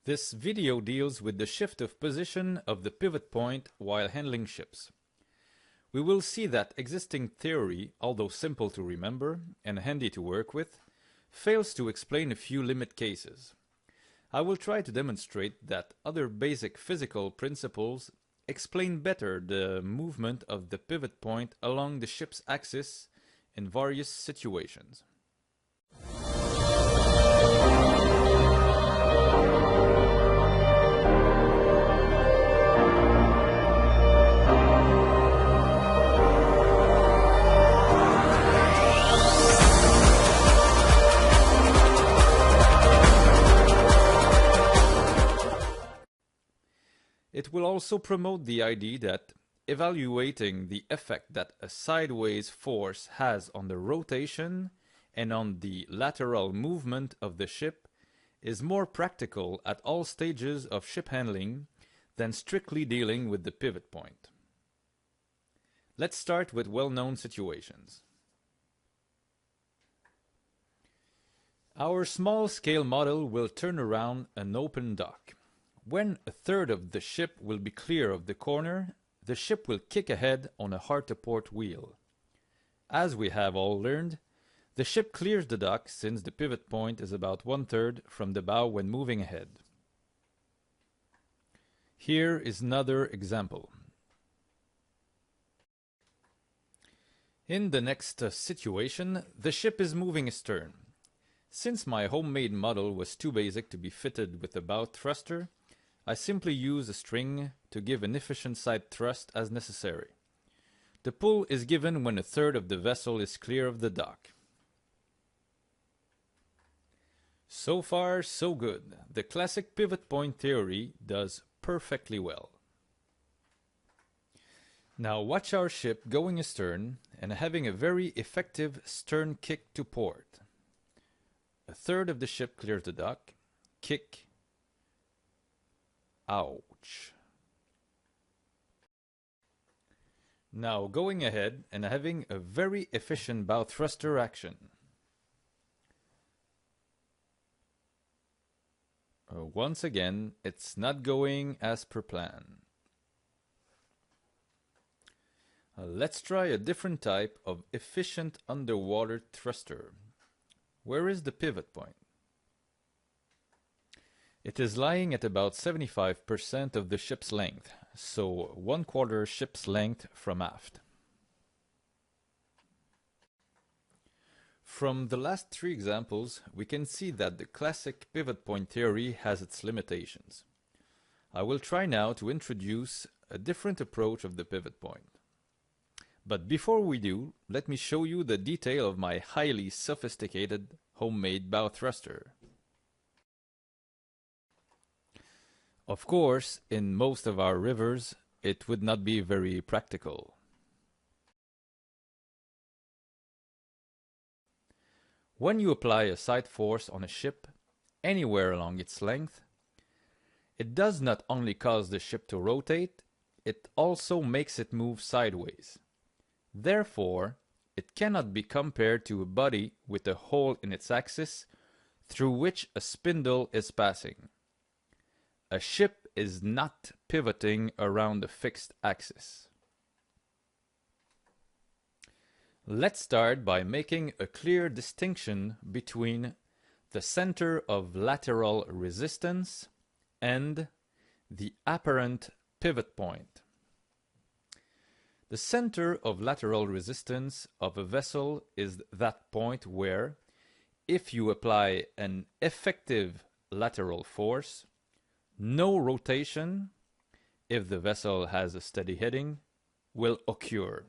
This video deals with the shift of position of the pivot point while handling ships. We will see that existing theory, although simple to remember and handy to work with, fails to explain a few limit cases. I will try to demonstrate that other basic physical principles explain better the movement of the pivot point along the ship's axis in various situations. It will also promote the idea that evaluating the effect that a sideways force has on the rotation and on the lateral movement of the ship is more practical at all stages of ship handling than strictly dealing with the pivot point. Let's start with well-known situations. Our small-scale model will turn around an open dock. When a third of the ship will be clear of the corner, the ship will kick ahead on a hard-to-port wheel. As we have all learned, the ship clears the dock since the pivot point is about 1/3 from the bow when moving ahead. Here is another example. In the next situation, the ship is moving astern. Since my homemade model was too basic to be fitted with a bow thruster, I simply use a string to give an efficient side thrust as necessary. The pull is given when a third of the vessel is clear of the dock. So far, so good. The classic pivot point theory does perfectly well. Now watch our ship going astern and having a very effective stern kick to port. A third of the ship clears the dock, kick, ouch. Now going ahead and having a very efficient bow thruster action. Once again, it's not going as per plan. Let's try a different type of efficient underwater thruster. Where is the pivot point? It is lying at about 75% of the ship's length, so 1/4 ship's length from aft. From the last three examples, we can see that the classic pivot point theory has its limitations. I will try now to introduce a different approach of the pivot point. But before we do, let me show you the detail of my highly sophisticated homemade bow thruster. Of course, in most of our rivers, it would not be very practical. When you apply a side force on a ship, anywhere along its length, it does not only cause the ship to rotate, it also makes it move sideways. Therefore, it cannot be compared to a body with a hole in its axis through which a spindle is passing. A ship is not pivoting around a fixed axis. Let's start by making a clear distinction between the center of lateral resistance and the apparent pivot point. The center of lateral resistance of a vessel is that point where, if you apply an effective lateral force, no rotation, if the vessel has a steady heading, will occur.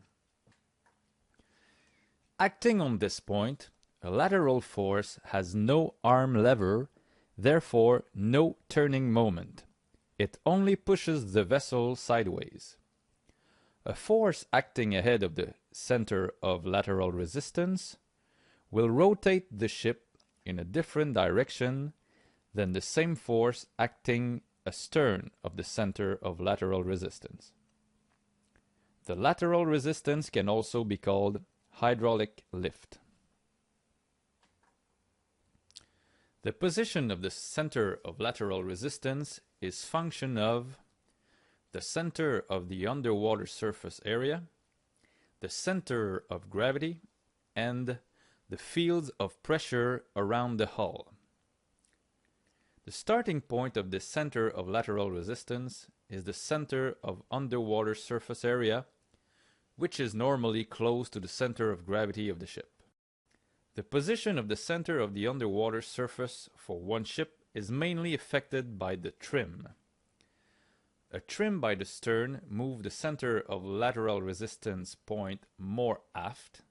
Acting on this point, a lateral force has no arm lever, therefore no turning moment. It only pushes the vessel sideways. A force acting ahead of the center of lateral resistance will rotate the ship in a different direction than the same force acting astern of the center of lateral resistance. The lateral resistance can also be called hydraulic lift. The position of the center of lateral resistance is function of the center of the underwater surface area, the center of gravity, and the fields of pressure around the hull. The starting point of the center of lateral resistance is the center of underwater surface area, which is normally close to the center of gravity of the ship. The position of the center of the underwater surface for one ship is mainly affected by the trim. A trim by the stern moves the center of lateral resistance point more aft.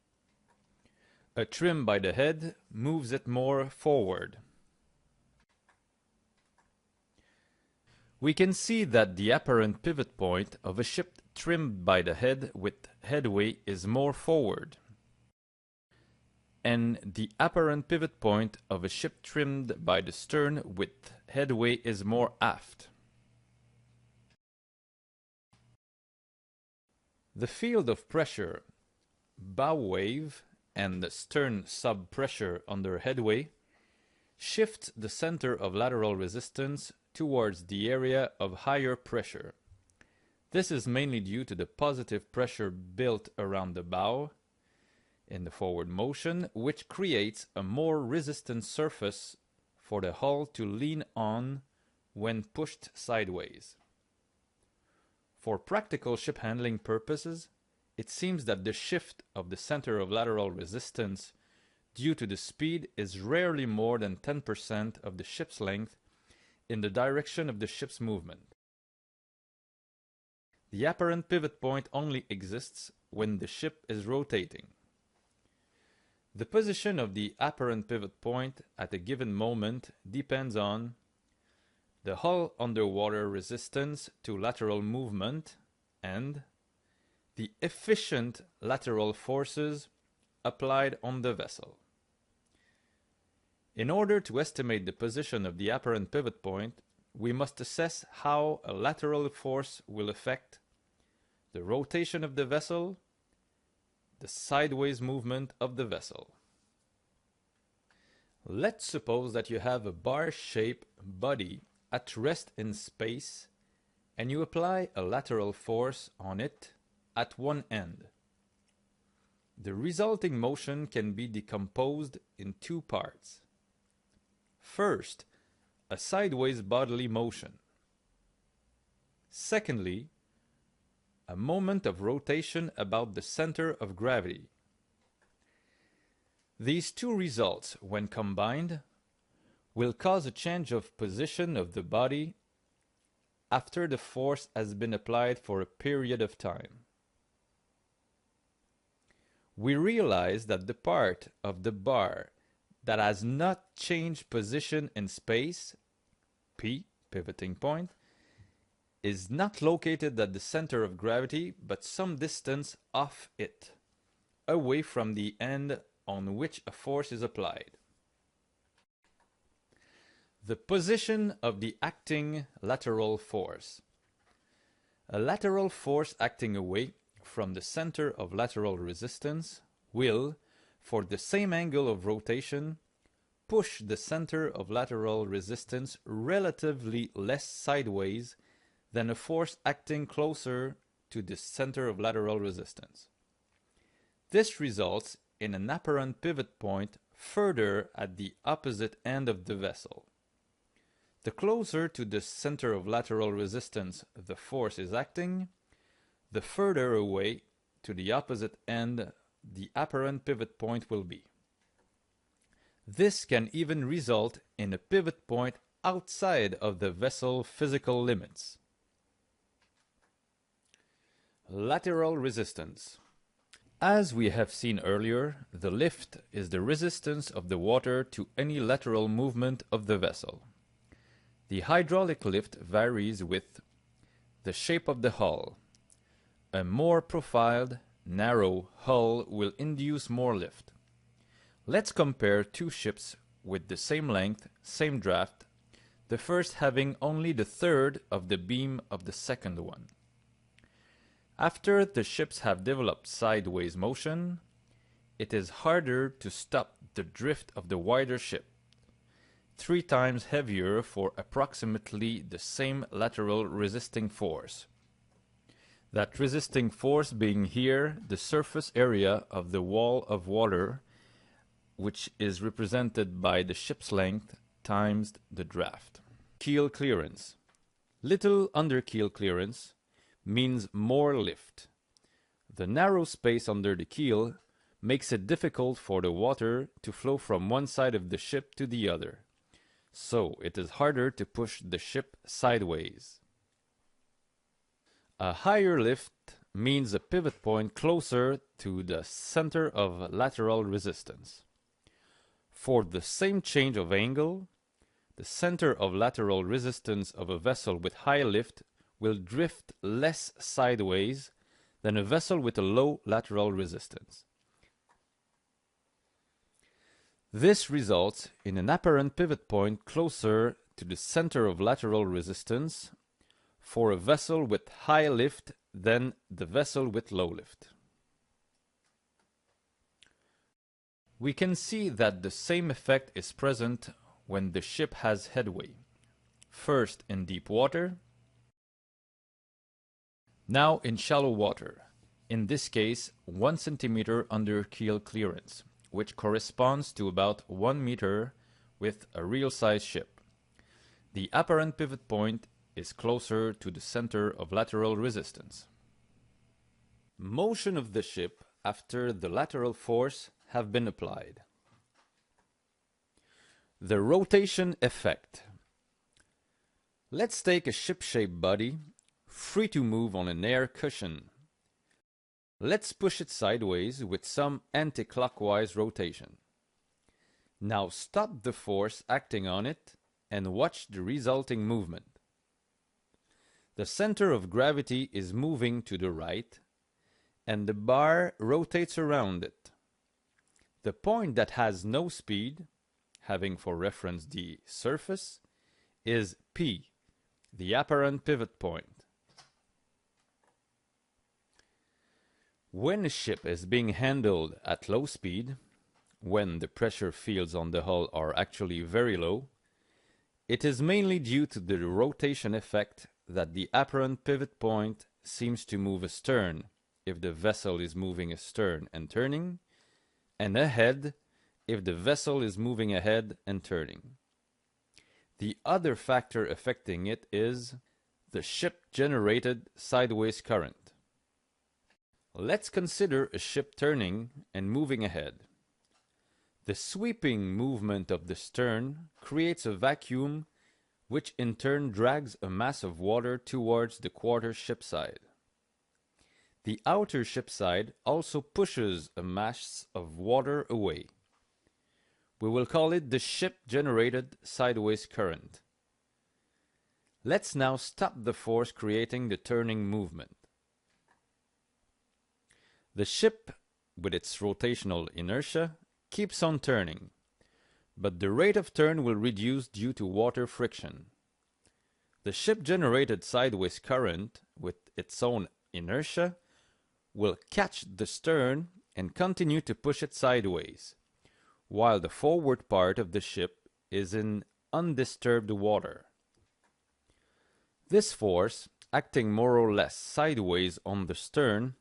A trim by the head moves it more forward. We can see that the apparent pivot point of a ship trimmed by the head with headway is more forward, and the apparent pivot point of a ship trimmed by the stern with headway is more aft. The field of pressure, bow wave, and the stern sub pressure under headway shift the center of lateral resistance towards the area of higher pressure. This is mainly due to the positive pressure built around the bow in the forward motion, which creates a more resistant surface for the hull to lean on when pushed sideways. For practical ship handling purposes, it seems that the shift of the center of lateral resistance due to the speed is rarely more than 10% of the ship's length in the direction of the ship's movement. The apparent pivot point only exists when the ship is rotating. The position of the apparent pivot point at a given moment depends on the hull underwater resistance to lateral movement and the efficient lateral forces applied on the vessel. In order to estimate the position of the apparent pivot point, we must assess how a lateral force will affect the rotation of the vessel, the sideways movement of the vessel. Let's suppose that you have a bar-shaped body at rest in space and you apply a lateral force on it at one end. The resulting motion can be decomposed in two parts. First, a sideways bodily motion. Secondly, a moment of rotation about the center of gravity. These two results, when combined, will cause a change of position of the body after the force has been applied for a period of time. We realize that the part of the bar that has not changed position in space, P, pivoting point, is not located at the center of gravity but some distance off it, away from the end on which a force is applied. The position of the acting lateral force. A lateral force acting away from the center of lateral resistance will, for the same angle of rotation, push the center of lateral resistance relatively less sideways than a force acting closer to the center of lateral resistance. This results in an apparent pivot point further at the opposite end of the vessel. The closer to the center of lateral resistance the force is acting, the further away to the opposite end the apparent pivot point will be. This can even result in a pivot point outside of the vessel physical limits. Lateral resistance. As we have seen earlier, the lift is the resistance of the water to any lateral movement of the vessel. The hydraulic lift varies with the shape of the hull. A more profiled, narrow hull will induce more lift. Let's compare two ships with the same length, same draft, the first having only the third of the beam of the second one. After the ships have developed sideways motion, it is harder to stop the drift of the wider ship. 3 times heavier for approximately the same lateral resisting force. That resisting force being here the surface area of the wall of water, which is represented by the ship's length times the draft. Keel clearance. Little under keel clearance means more lift. The narrow space under the keel makes it difficult for the water to flow from one side of the ship to the other, so it is harder to push the ship sideways. A higher lift means a pivot point closer to the center of lateral resistance. For the same change of angle, the center of lateral resistance of a vessel with high lift will drift less sideways than a vessel with a low lateral resistance. This results in an apparent pivot point closer to the center of lateral resistance for a vessel with high lift than the vessel with low lift. We can see that the same effect is present when the ship has headway, first in deep water, now in shallow water, in this case 1 centimeter under keel clearance, which corresponds to about 1 meter with a real-size ship. The apparent pivot point is closer to the center of lateral resistance. Motion of the ship after the lateral force have been applied. The rotation effect. Let's take a ship-shaped body, free to move on an air cushion. Let's push it sideways with some anti-clockwise rotation. Now stop the force acting on it and watch the resulting movement. The center of gravity is moving to the right, and the bar rotates around it. The point that has no speed, having for reference the surface, is P, the apparent pivot point. When a ship is being handled at low speed, when the pressure fields on the hull are actually very low, it is mainly due to the rotation effect that the apparent pivot point seems to move astern if the vessel is moving astern and turning, and ahead if the vessel is moving ahead and turning. The other factor affecting it is the ship-generated sideways current. Let's consider a ship turning and moving ahead. The sweeping movement of the stern creates a vacuum which in turn drags a mass of water towards the quarter ship side. The outer ship side also pushes a mass of water away. We will call it the ship-generated sideways current. Let's now stop the force creating the turning movement. The ship, with its rotational inertia, keeps on turning, but the rate of turn will reduce due to water friction. The ship-generated sideways current, with its own inertia, will catch the stern and continue to push it sideways, while the forward part of the ship is in undisturbed water. This force, acting more or less sideways on the stern,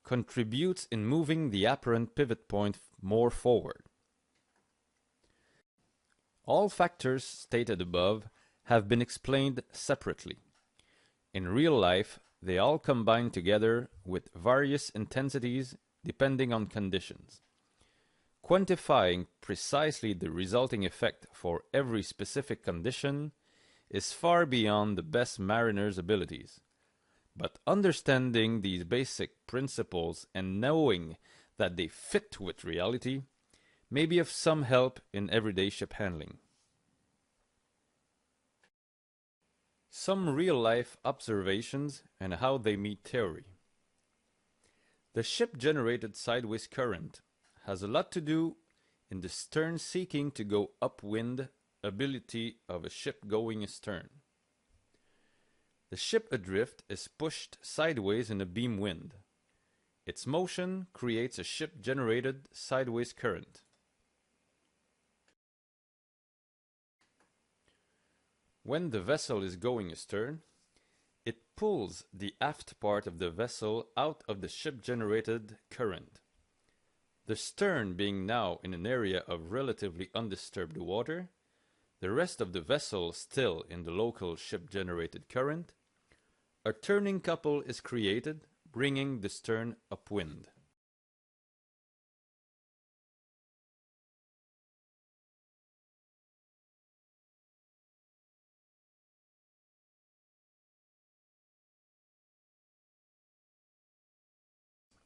contributes in moving the apparent pivot point more forward. All factors stated above have been explained separately. In real life, they all combine together with various intensities depending on conditions. Quantifying precisely the resulting effect for every specific condition is far beyond the best mariner's abilities. But understanding these basic principles and knowing that they fit with reality may be of some help in everyday ship handling. Some real-life observations and how they meet theory. The ship-generated sideways current has a lot to do in the stern seeking to go upwind ability of a ship going astern. The ship adrift is pushed sideways in a beam wind. Its motion creates a ship-generated sideways current. When the vessel is going astern, it pulls the aft part of the vessel out of the ship-generated current. The stern being now in an area of relatively undisturbed water, the rest of the vessel still in the local ship-generated current, a turning couple is created, bringing the stern upwind.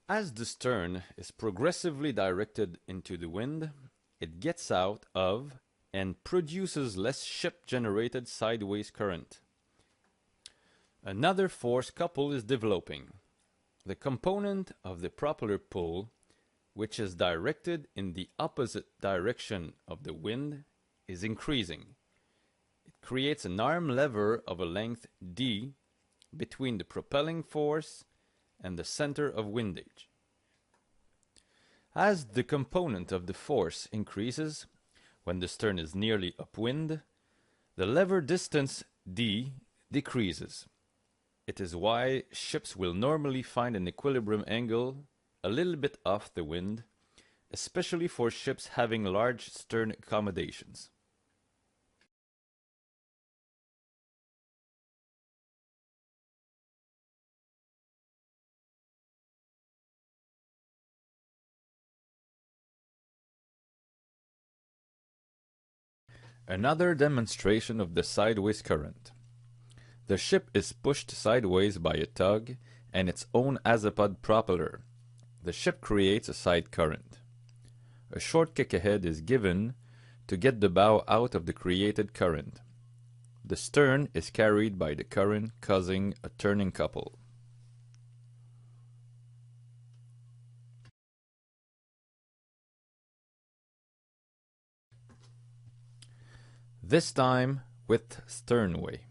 As the stern is progressively directed into the wind, it gets out of and produces less ship-generated sideways current. Another force couple is developing. The component of the propeller pull, which is directed in the opposite direction of the wind, is increasing. It creates an arm lever of a length d between the propelling force and the center of windage. As the component of the force increases, when the stern is nearly upwind, the lever distance d decreases. It is why ships will normally find an equilibrium angle a little bit off the wind, especially for ships having large stern accommodations. Another demonstration of the sideways current. The ship is pushed sideways by a tug and its own Azipod propeller. The ship creates a side current. A short kick ahead is given to get the bow out of the created current. The stern is carried by the current, causing a turning couple. This time with sternway.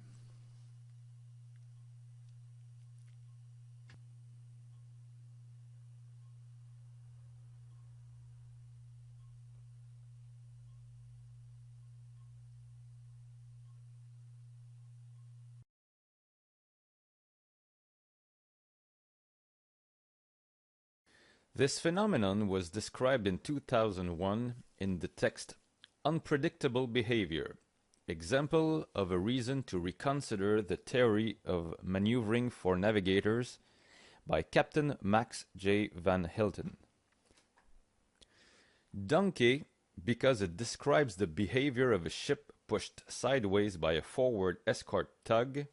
This phenomenon was described in 2001 in the text Unpredictable Behavior, Example of a Reason to Reconsider the Theory of Maneuvering for Navigators by Captain Max J. Van Hilten. Donkey, because it describes the behavior of a ship pushed sideways by a forward escort tug,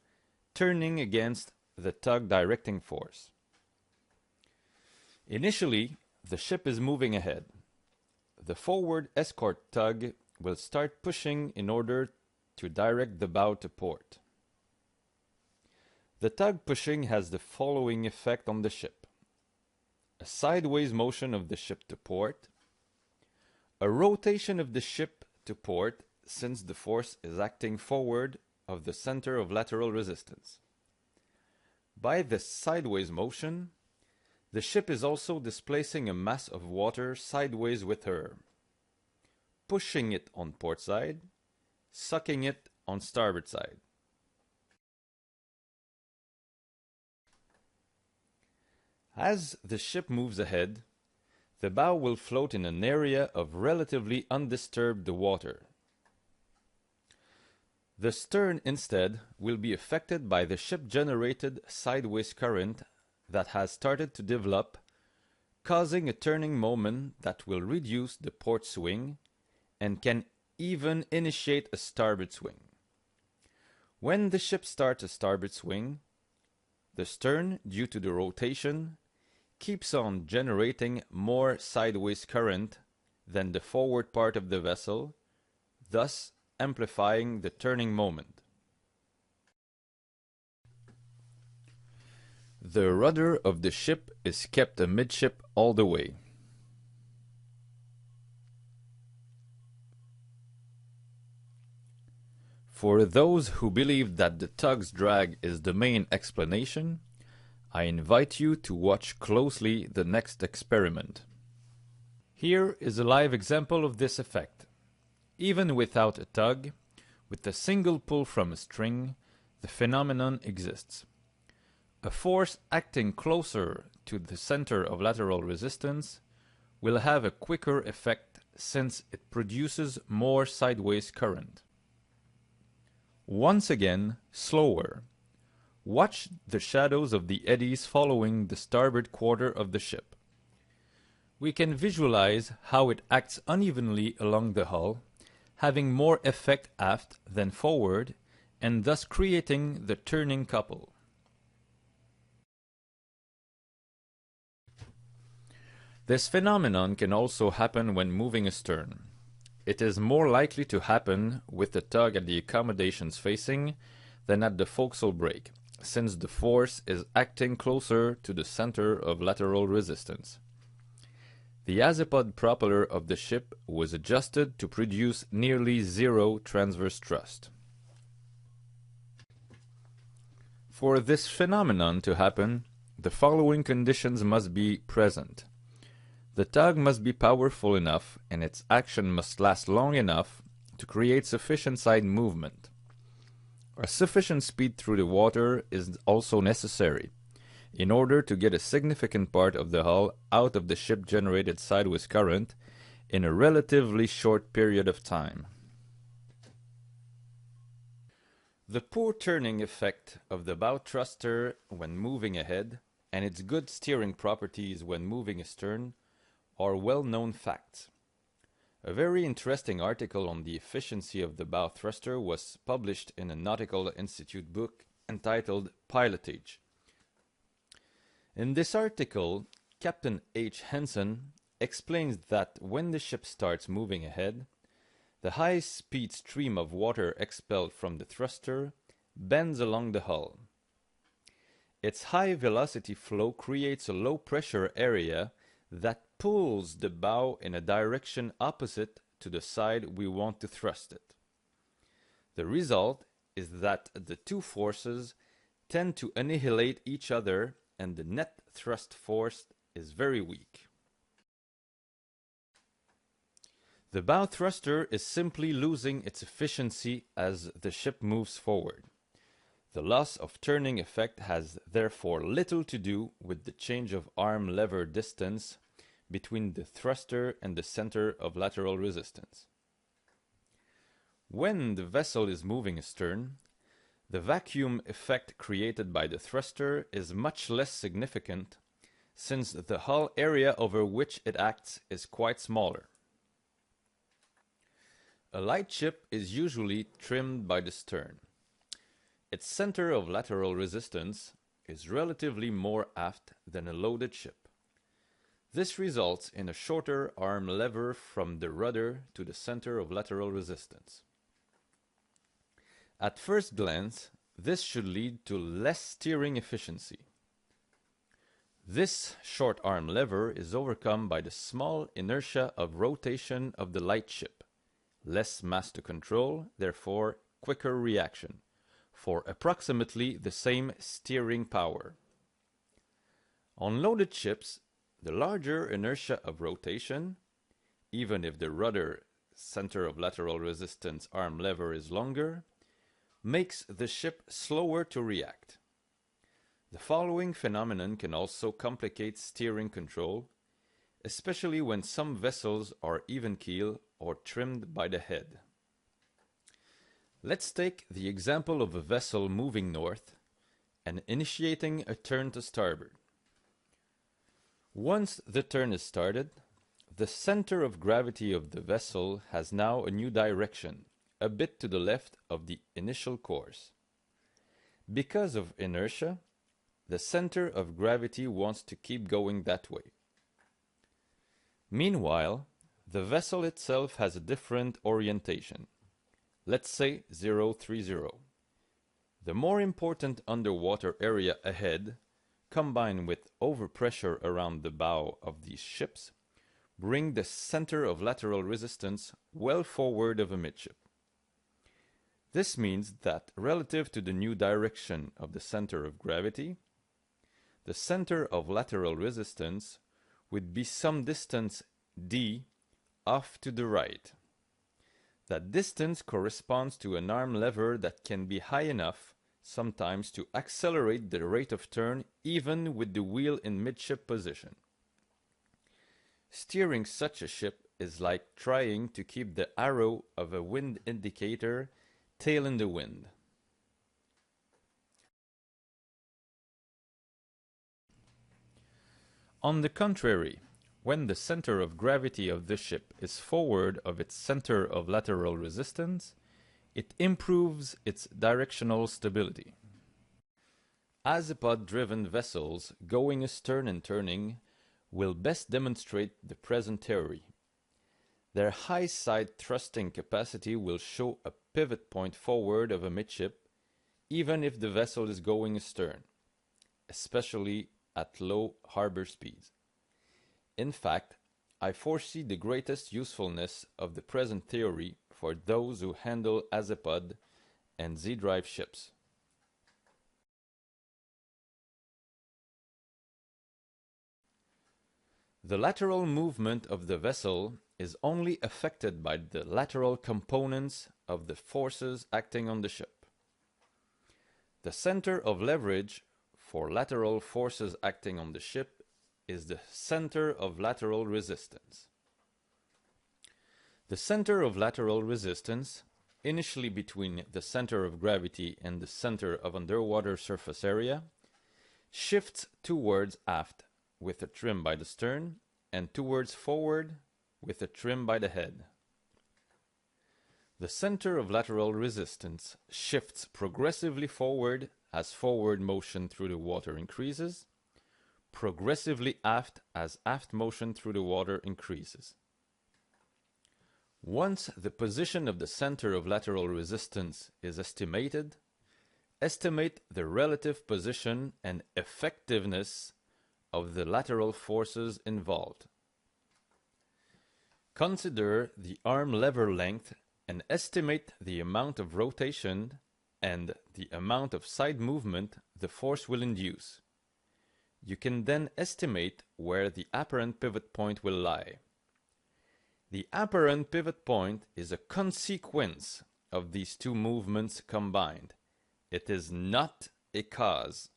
turning against the tug directing force. Initially, the ship is moving ahead. The forward escort tug will start pushing in order to direct the bow to port. The tug pushing has the following effect on the ship: a sideways motion of the ship to port, a rotation of the ship to port since the force is acting forward of the center of lateral resistance. By this sideways motion, the ship is also displacing a mass of water sideways with her, pushing it on port side, sucking it on starboard side. As the ship moves ahead, the bow will float in an area of relatively undisturbed water. The stern, instead, will be affected by the ship-generated sideways current that has started to develop, causing a turning moment that will reduce the port swing and can even initiate a starboard swing. When the ship starts a starboard swing, the stern, due to the rotation, keeps on generating more sideways current than the forward part of the vessel, thus amplifying the turning moment. The rudder of the ship is kept amidship all the way. For those who believe that the tug's drag is the main explanation, I invite you to watch closely the next experiment. Here is a live example of this effect. Even without a tug, With a single pull from a string, the phenomenon exists. A force acting closer to the center of lateral resistance will have a quicker effect since it produces more sideways current. Once again, slower. Watch the shadows of the eddies following the starboard quarter of the ship. We can visualize how it acts unevenly along the hull, having more effect aft than forward, and thus creating the turning couple. This phenomenon can also happen when moving astern. It is more likely to happen with the tug at the accommodations facing than at the forecastle brake, since the force is acting closer to the center of lateral resistance. The Azipod propeller of the ship was adjusted to produce nearly zero transverse thrust. For this phenomenon to happen, the following conditions must be present. The tug must be powerful enough and its action must last long enough to create sufficient side movement. A sufficient speed through the water is also necessary in order to get a significant part of the hull out of the ship-generated sideways current in a relatively short period of time. The poor turning effect of the bow thruster when moving ahead and its good steering properties when moving astern are well-known facts. A very interesting article on the efficiency of the bow thruster was published in a Nautical Institute book entitled Pilotage. In this article, Captain H. Henson explains that when the ship starts moving ahead, the high-speed stream of water expelled from the thruster bends along the hull. Its high-velocity flow creates a low-pressure area that pulls the bow in a direction opposite to the side we want to thrust it. The result is that the two forces tend to annihilate each other and the net thrust force is very weak. The bow thruster is simply losing its efficiency as the ship moves forward. The loss of turning effect has therefore little to do with the change of arm lever distance between the thruster and the center of lateral resistance. When the vessel is moving astern, the vacuum effect created by the thruster is much less significant since the hull area over which it acts is quite smaller. A light ship is usually trimmed by the stern. Its center of lateral resistance is relatively more aft than a loaded ship. This results in a shorter arm lever from the rudder to the center of lateral resistance. At first glance, this should lead to less steering efficiency. This short arm lever is overcome by the small inertia of rotation of the light ship. Less mass to control, therefore quicker reaction, for approximately the same steering power. On loaded ships, the larger inertia of rotation, even if the rudder center of lateral resistance arm lever is longer, makes the ship slower to react. The following phenomenon can also complicate steering control, especially when some vessels are even keel or trimmed by the head. Let's take the example of a vessel moving north and initiating a turn to starboard. Once the turn is started, the center of gravity of the vessel has now a new direction, a bit to the left of the initial course. Because of inertia, the center of gravity wants to keep going that way. Meanwhile, the vessel itself has a different orientation. Let's say 030. The more important underwater area ahead, combined with overpressure around the bow of these ships, bring the center of lateral resistance well forward of amidship. This means that relative to the new direction of the center of gravity, the center of lateral resistance would be some distance d off to the right. That distance corresponds to an arm lever that can be high enough sometimes to accelerate the rate of turn even with the wheel in midship position. Steering such a ship is like trying to keep the arrow of a wind indicator tail in the wind. On the contrary, when the center of gravity of the ship is forward of its center of lateral resistance, it improves its directional stability. Azipod-driven vessels going astern and turning will best demonstrate the present theory. Their high side thrusting capacity will show a pivot point forward of a midship, even if the vessel is going astern, especially at low harbor speeds. In fact, I foresee the greatest usefulness of the present theory for those who handle Azipod and Z-drive ships. The lateral movement of the vessel is only affected by the lateral components of the forces acting on the ship. The center of leverage for lateral forces acting on the ship is the center of lateral resistance. The center of lateral resistance, initially between the center of gravity and the center of underwater surface area, shifts towards aft with a trim by the stern and towards forward with a trim by the head. The center of lateral resistance shifts progressively forward as forward motion through the water increases, progressively aft as aft motion through the water increases. Once the position of the center of lateral resistance is estimated, estimate the relative position and effectiveness of the lateral forces involved. Consider the arm lever length and estimate the amount of rotation and the amount of side movement the force will induce. You can then estimate where the apparent pivot point will lie. The apparent pivot point is a consequence of these two movements combined. It is not a cause.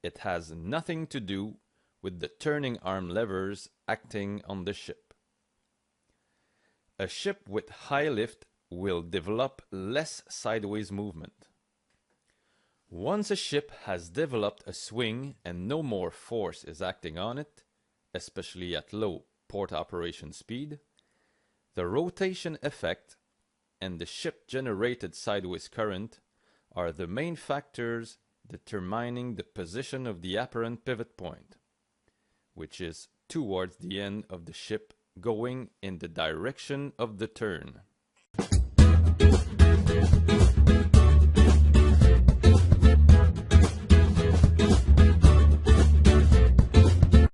It has nothing to do with the turning arm levers acting on the ship. A ship with high lift will develop less sideways movement. Once a ship has developed a swing and no more force is acting on it, especially at low port operation speed, the rotation effect and the ship-generated sideways current are the main factors determining the position of the apparent pivot point, which is towards the end of the ship going in the direction of the turn.